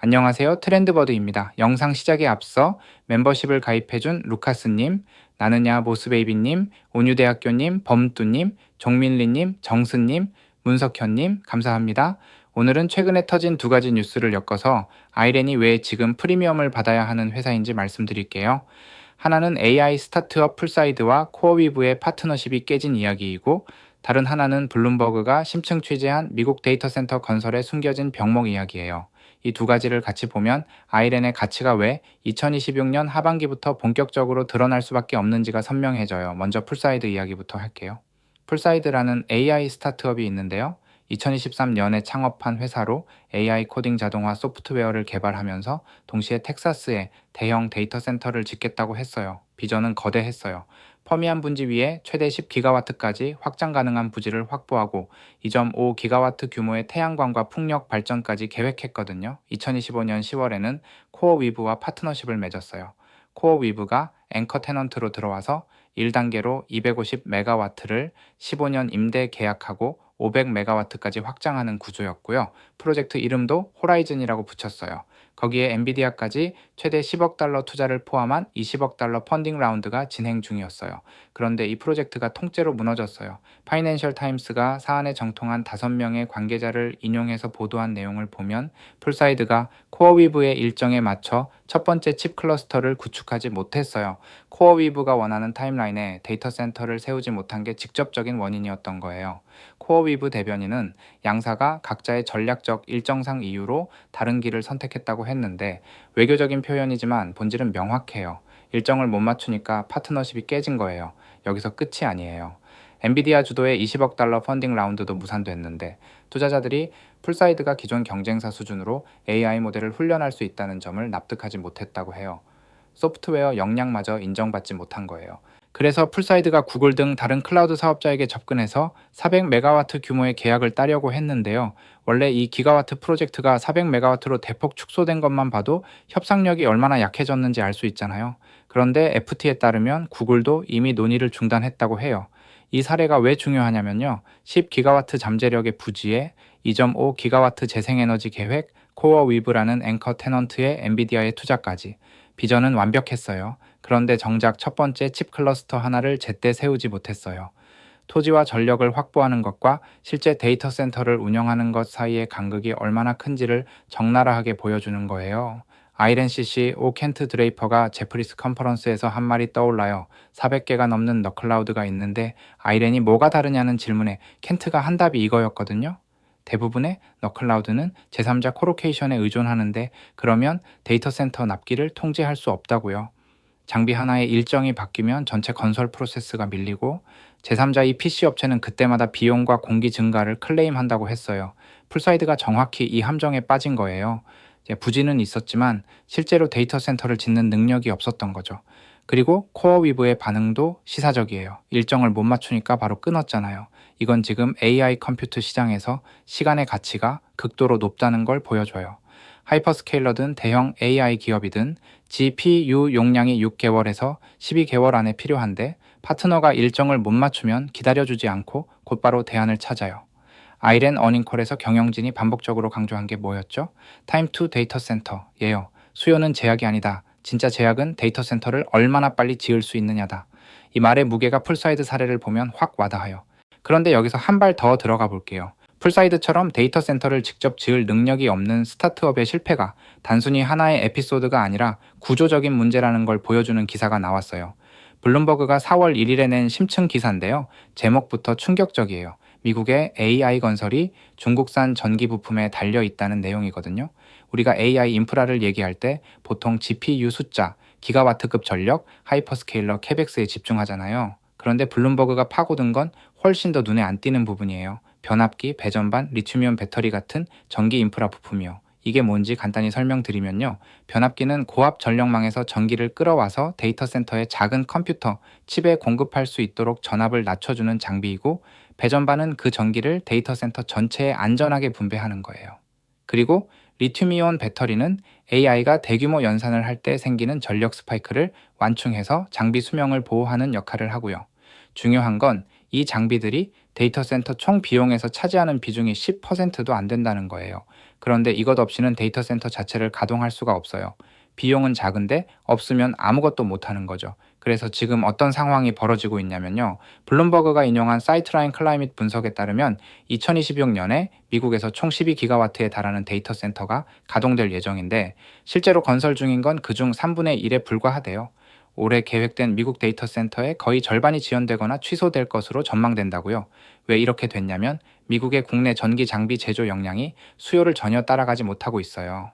안녕하세요. 트렌드버드입니다. 영상 시작에 앞서 멤버십을 가입해준 루카스님, 나느냐 모스베이비님, 온유대학교님, 범뚜님, 종민리님, 정스님, 문석현님, 감사합니다. 오늘은 최근에 터진 두 가지 뉴스를 엮어서 아이렌이 왜 지금 프리미엄을 받아야 하는 회사인지 말씀드릴게요. 하나는 AI 스타트업 풀사이드와 코어위브의 파트너십이 깨진 이야기이고, 다른 하나는 블룸버그가 심층 취재한 미국 데이터 센터 건설에 숨겨진 병목 이야기예요. 이 두 가지를 같이 보면 아이렌의 가치가 왜 2026년 하반기부터 본격적으로 드러날 수밖에 없는지가 선명해져요. 먼저 풀사이드 이야기부터 할게요. 풀사이드라는 AI 스타트업이 있는데요. 2023년에 창업한 회사로 AI 코딩 자동화 소프트웨어를 개발하면서 동시에 텍사스에 대형 데이터 센터를 짓겠다고 했어요. 비전은 거대했어요. 퍼미안 분지 위에 최대 10기가와트까지 확장 가능한 부지를 확보하고 2.5기가와트 규모의 태양광과 풍력 발전까지 계획했거든요. 2025년 10월에는 코어위브와 파트너십을 맺었어요. 코어위브가 앵커 테넌트로 들어와서 1단계로 250메가와트를 15년 임대 계약하고 500메가와트까지 확장하는 구조였고요. 프로젝트 이름도 호라이즌이라고 붙였어요. 거기에 엔비디아까지 최대 10억 달러 투자를 포함한 20억 달러 펀딩 라운드가 진행 중이었어요. 그런데 이 프로젝트가 통째로 무너졌어요. 파이낸셜 타임스가 사안에 정통한 5명의 관계자를 인용해서 보도한 내용을 보면 풀사이드가 코어위브의 일정에 맞춰 첫 번째 칩 클러스터를 구축하지 못했어요. 코어위브가 원하는 타임라인에 데이터 센터를 세우지 못한 게 직접적인 원인이었던 거예요. 코어위브 대변인은 양사가 각자의 전략적 일정상 이유로 다른 길을 선택했다고 했는데, 외교적인 표현이지만 본질은 명확해요. 일정을 못 맞추니까 파트너십이 깨진 거예요. 여기서 끝이 아니에요. 엔비디아 주도의 20억 달러 펀딩 라운드도 무산됐는데, 투자자들이 풀사이드가 기존 경쟁사 수준으로 AI 모델을 훈련할 수 있다는 점을 납득하지 못했다고 해요. 소프트웨어 역량마저 인정받지 못한 거예요. 그래서 풀사이드가 구글 등 다른 클라우드 사업자에게 접근해서 400메가와트 규모의 계약을 따려고 했는데요. 원래 이 기가와트 프로젝트가 400메가와트로 대폭 축소된 것만 봐도 협상력이 얼마나 약해졌는지 알 수 있잖아요. 그런데 FT에 따르면 구글도 이미 논의를 중단했다고 해요. 이 사례가 왜 중요하냐면요. 10기가와트 잠재력의 부지에 2.5기가와트 재생에너지 계획, 코어위브라는 앵커 테넌트의 엔비디아의 투자까지. 비전은 완벽했어요. 그런데 정작 첫 번째 칩 클러스터 하나를 제때 세우지 못했어요. 토지와 전력을 확보하는 것과 실제 데이터 센터를 운영하는 것 사이의 간극이 얼마나 큰지를 적나라하게 보여주는 거예요. 아이렌 CC 오 켄트 드레이퍼가 제프리스 컨퍼런스에서 한 말이 떠올라요. 400개가 넘는 너클라우드가 있는데 아이렌이 뭐가 다르냐는 질문에 켄트가 한 답이 이거였거든요. 대부분의 너클라우드는 제3자 코로케이션에 의존하는데, 그러면 데이터 센터 납기를 통제할 수 없다고요. 장비 하나의 일정이 바뀌면 전체 건설 프로세스가 밀리고, 제3자 이 PC 업체는 그때마다 비용과 공기 증가를 클레임한다고 했어요. 풀사이드가 정확히 이 함정에 빠진 거예요. 부지는 있었지만 실제로 데이터 센터를 짓는 능력이 없었던 거죠. 그리고 코어위브의 반응도 시사적이에요. 일정을 못 맞추니까 바로 끊었잖아요. 이건 지금 AI 컴퓨트 시장에서 시간의 가치가 극도로 높다는 걸 보여줘요. 하이퍼스케일러든 대형 AI 기업이든 GPU 용량이 6개월에서 12개월 안에 필요한데, 파트너가 일정을 못 맞추면 기다려주지 않고 곧바로 대안을 찾아요. 아이렌 어닝콜에서 경영진이 반복적으로 강조한 게 뭐였죠? 타임 투 데이터 센터, 예요. 수요는 제약이 아니다. 진짜 제약은 데이터 센터를 얼마나 빨리 지을 수 있느냐다. 이 말의 무게가 풀사이드 사례를 보면 확 와닿아요. 그런데 여기서 한 발 더 들어가 볼게요. 풀사이드처럼 데이터 센터를 직접 지을 능력이 없는 스타트업의 실패가 단순히 하나의 에피소드가 아니라 구조적인 문제라는 걸 보여주는 기사가 나왔어요. 블룸버그가 4월 1일에 낸 심층 기사인데요. 제목부터 충격적이에요. 미국의 AI 건설이 중국산 전기 부품에 달려 있다는 내용이거든요. 우리가 AI 인프라를 얘기할 때 보통 GPU 숫자, 기가와트급 전력, 하이퍼스케일러 캐벡스에 집중하잖아요. 그런데 블룸버그가 파고든 건 훨씬 더 눈에 안 띄는 부분이에요. 변압기, 배전반, 리튬이온 배터리 같은 전기 인프라 부품이요. 이게 뭔지 간단히 설명드리면요. 변압기는 고압 전력망에서 전기를 끌어와서 데이터 센터의 작은 컴퓨터, 칩에 공급할 수 있도록 전압을 낮춰주는 장비이고, 배전반은 그 전기를 데이터 센터 전체에 안전하게 분배하는 거예요. 그리고 리튬이온 배터리는 AI가 대규모 연산을 할 때 생기는 전력 스파이크를 완충해서 장비 수명을 보호하는 역할을 하고요. 중요한 건 이 장비들이 데이터 센터 총 비용에서 차지하는 비중이 10%도 안 된다는 거예요. 그런데 이것 없이는 데이터 센터 자체를 가동할 수가 없어요. 비용은 작은데 없으면 아무것도 못하는 거죠. 그래서 지금 어떤 상황이 벌어지고 있냐면요. 블룸버그가 인용한 사이트라인 클라이밋 분석에 따르면 2026년에 미국에서 총 12기가와트에 달하는 데이터 센터가 가동될 예정인데 실제로 건설 중인 건 그중 3분의 1에 불과하대요. 올해 계획된 미국 데이터 센터의 거의 절반이 지연되거나 취소될 것으로 전망된다고요. 왜 이렇게 됐냐면 미국의 국내 전기 장비 제조 역량이 수요를 전혀 따라가지 못하고 있어요.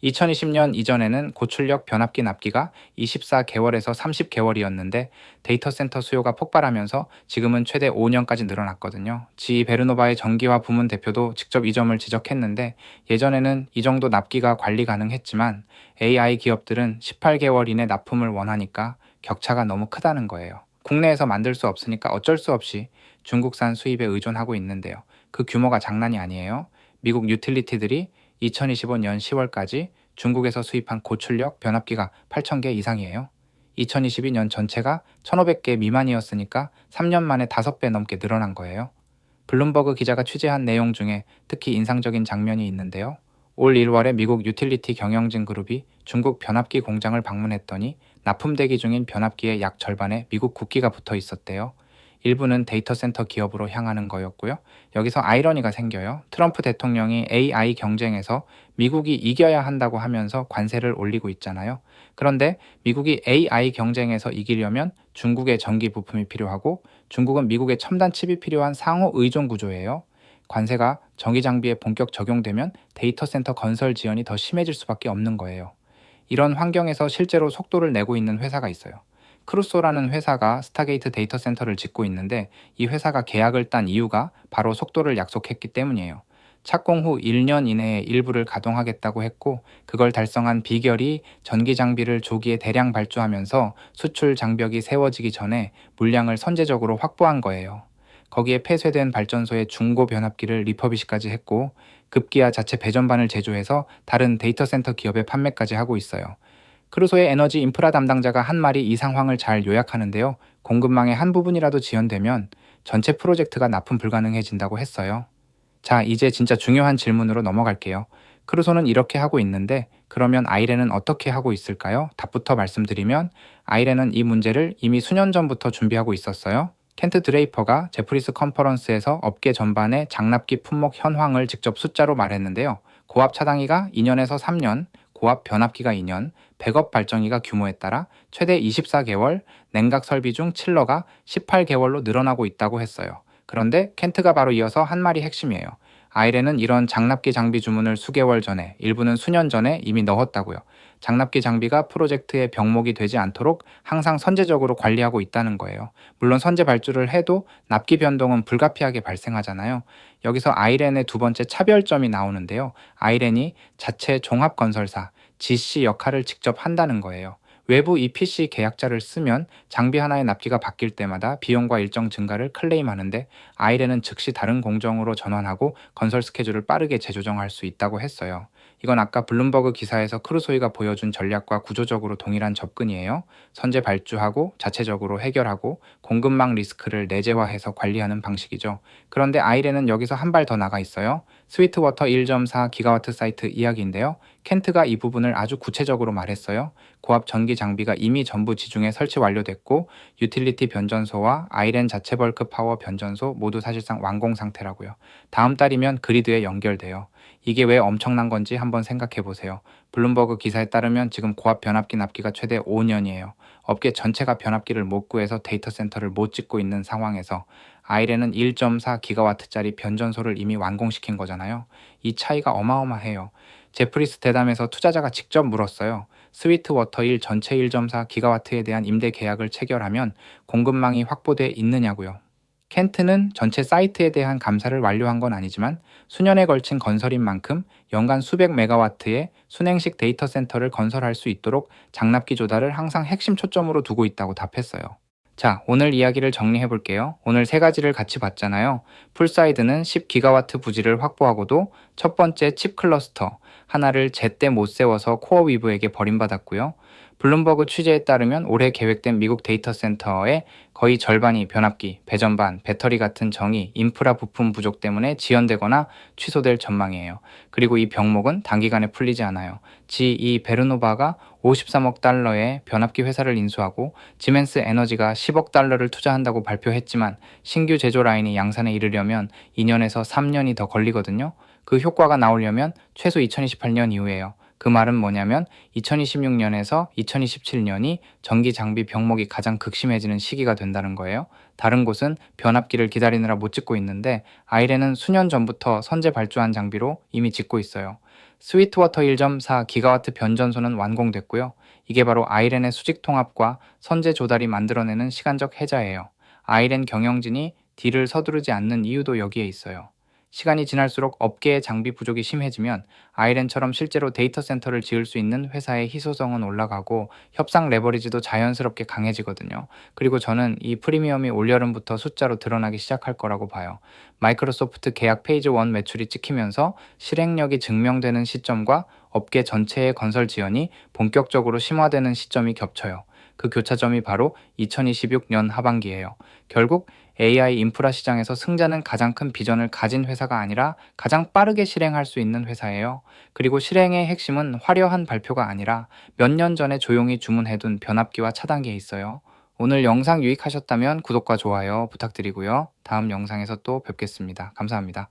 2020년 이전에는 고출력 변압기 납기가 24개월에서 30개월이었는데 데이터 센터 수요가 폭발하면서 지금은 최대 5년까지 늘어났거든요. 지 베르노바의 전기화 부문 대표도 직접 이 점을 지적했는데 예전에는 이 정도 납기가 관리 가능했지만 AI 기업들은 18개월 이내 납품을 원하니까 격차가 너무 크다는 거예요. 국내에서 만들 수 없으니까 어쩔 수 없이 중국산 수입에 의존하고 있는데요. 그 규모가 장난이 아니에요. 미국 유틸리티들이 2025년 10월까지 중국에서 수입한 고출력 변압기가 8,000개 이상이에요. 2022년 전체가 1,500개 미만이었으니까 3년 만에 5배 넘게 늘어난 거예요. 블룸버그 기자가 취재한 내용 중에 특히 인상적인 장면이 있는데요. 올 1월에 미국 유틸리티 경영진 그룹이 중국 변압기 공장을 방문했더니 납품대기 중인 변압기의 약 절반에 미국 국기가 붙어 있었대요. 일부는 데이터 센터 기업으로 향하는 거였고요. 여기서 아이러니가 생겨요. 트럼프 대통령이 AI 경쟁에서 미국이 이겨야 한다고 하면서 관세를 올리고 있잖아요. 그런데 미국이 AI 경쟁에서 이기려면 중국의 전기 부품이 필요하고 중국은 미국의 첨단 칩이 필요한 상호 의존 구조예요. 관세가 전기 장비에 본격 적용되면 데이터 센터 건설 지연이 더 심해질 수밖에 없는 거예요. 이런 환경에서 실제로 속도를 내고 있는 회사가 있어요. 크루소라는 회사가 스타게이트 데이터 센터를 짓고 있는데 이 회사가 계약을 딴 이유가 바로 속도를 약속했기 때문이에요. 착공 후 1년 이내에 일부를 가동하겠다고 했고 그걸 달성한 비결이 전기 장비를 조기에 대량 발주하면서 수출 장벽이 세워지기 전에 물량을 선제적으로 확보한 거예요. 거기에 폐쇄된 발전소의 중고 변압기를 리퍼비시까지 했고 급기야 자체 배전반을 제조해서 다른 데이터 센터 기업에 판매까지 하고 있어요. 크루소의 에너지 인프라 담당자가 한 말이 이 상황을 잘 요약하는데요. 공급망의 한 부분이라도 지연되면 전체 프로젝트가 납품 불가능해진다고 했어요. 자, 이제 진짜 중요한 질문으로 넘어갈게요. 크루소는 이렇게 하고 있는데 그러면 아이렌은 어떻게 하고 있을까요? 답부터 말씀드리면 아이렌은 이 문제를 이미 수년 전부터 준비하고 있었어요. 켄트 드레이퍼가 제프리스 컨퍼런스에서 업계 전반의 장납기 품목 현황을 직접 숫자로 말했는데요. 고압 차단기가 2년에서 3년, 고압 변압기가 2년, 백업 발전기가 규모에 따라 최대 24개월, 냉각 설비 중 칠러가 18개월로 늘어나고 있다고 했어요. 그런데 켄트가 바로 이어서 한 말이 핵심이에요. 아이렌은 이런 장납기 장비 주문을 수개월 전에, 일부는 수년 전에 이미 넣었다고요. 장납기 장비가 프로젝트의 병목이 되지 않도록 항상 선제적으로 관리하고 있다는 거예요. 물론 선제 발주를 해도 납기 변동은 불가피하게 발생하잖아요. 여기서 아이렌의 두 번째 차별점이 나오는데요. 아이렌이 자체 종합건설사, GC 역할을 직접 한다는 거예요. 외부 EPC 계약자를 쓰면 장비 하나의 납기가 바뀔 때마다 비용과 일정 증가를 클레임하는데 아이렌은 즉시 다른 공정으로 전환하고 건설 스케줄을 빠르게 재조정할 수 있다고 했어요. 이건 아까 블룸버그 기사에서 크루소이가 보여준 전략과 구조적으로 동일한 접근이에요. 선제 발주하고 자체적으로 해결하고 공급망 리스크를 내재화해서 관리하는 방식이죠. 그런데 아이렌은 여기서 한 발 더 나가 있어요. 스위트워터 1.4기가와트 사이트 이야기인데요. 켄트가 이 부분을 아주 구체적으로 말했어요. 고압 전기 장비가 이미 전부 지중해 설치 완료됐고 유틸리티 변전소와 아이렌 자체 벌크 파워 변전소 모두 사실상 완공 상태라고요. 다음 달이면 그리드에 연결돼요. 이게 왜 엄청난 건지 한번 생각해 보세요. 블룸버그 기사에 따르면 지금 고압 변압기 납기가 최대 5년이에요. 업계 전체가 변압기를 못 구해서 데이터 센터를 못 짓고 있는 상황에서 아이렌은 1.4기가와트짜리 변전소를 이미 완공시킨 거잖아요. 이 차이가 어마어마해요. 제프리스 대담에서 투자자가 직접 물었어요. 스위트워터 1 전체 1.4기가와트에 대한 임대 계약을 체결하면 공급망이 확보돼 있느냐고요. 켄트는 전체 사이트에 대한 감사를 완료한 건 아니지만 수년에 걸친 건설인 만큼 연간 수백 메가와트의 순행식 데이터 센터를 건설할 수 있도록 장납기 조달을 항상 핵심 초점으로 두고 있다고 답했어요. 자, 오늘 이야기를 정리해 볼게요. 오늘 세 가지를 같이 봤잖아요. 풀사이드는 10기가와트 부지를 확보하고도 첫 번째 칩 클러스터 하나를 제때 못 세워서 코어 위브에게 버림받았고요. 블룸버그 취재에 따르면 올해 계획된 미국 데이터 센터의 거의 절반이 변압기, 배전반, 배터리 같은 정의, 인프라 부품 부족 때문에 지연되거나 취소될 전망이에요. 그리고 이 병목은 단기간에 풀리지 않아요. 이 베르노바가 53억 달러의 변압기 회사를 인수하고 지멘스 에너지가 10억 달러를 투자한다고 발표했지만 신규 제조 라인이 양산에 이르려면 2년에서 3년이 더 걸리거든요. 그 효과가 나오려면 최소 2028년 이후예요. 그 말은 뭐냐면 2026년에서 2027년이 전기 장비 병목이 가장 극심해지는 시기가 된다는 거예요. 다른 곳은 변압기를 기다리느라 못 짓고 있는데 아이렌은 수년 전부터 선제 발주한 장비로 이미 짓고 있어요. 스위트워터 1.4 기가와트 변전소는 완공됐고요. 이게 바로 아이렌의 수직 통합과 선제 조달이 만들어내는 시간적 해자예요. 아이렌 경영진이 딜을 서두르지 않는 이유도 여기에 있어요. 시간이 지날수록 업계의 장비 부족이 심해지면 아이렌처럼 실제로 데이터 센터를 지을 수 있는 회사의 희소성은 올라가고 협상 레버리지도 자연스럽게 강해지거든요. 그리고 저는 이 프리미엄이 올여름부터 숫자로 드러나기 시작할 거라고 봐요. 마이크로소프트 계약 페이지 1 매출이 찍히면서 실행력이 증명되는 시점과 업계 전체의 건설 지연이 본격적으로 심화되는 시점이 겹쳐요. 그 교차점이 바로 2026년 하반기예요. 결국 AI 인프라 시장에서 승자는 가장 큰 비전을 가진 회사가 아니라 가장 빠르게 실행할 수 있는 회사예요. 그리고 실행의 핵심은 화려한 발표가 아니라 몇 년 전에 조용히 주문해둔 변압기와 차단기에 있어요. 오늘 영상 유익하셨다면 구독과 좋아요 부탁드리고요. 다음 영상에서 또 뵙겠습니다. 감사합니다.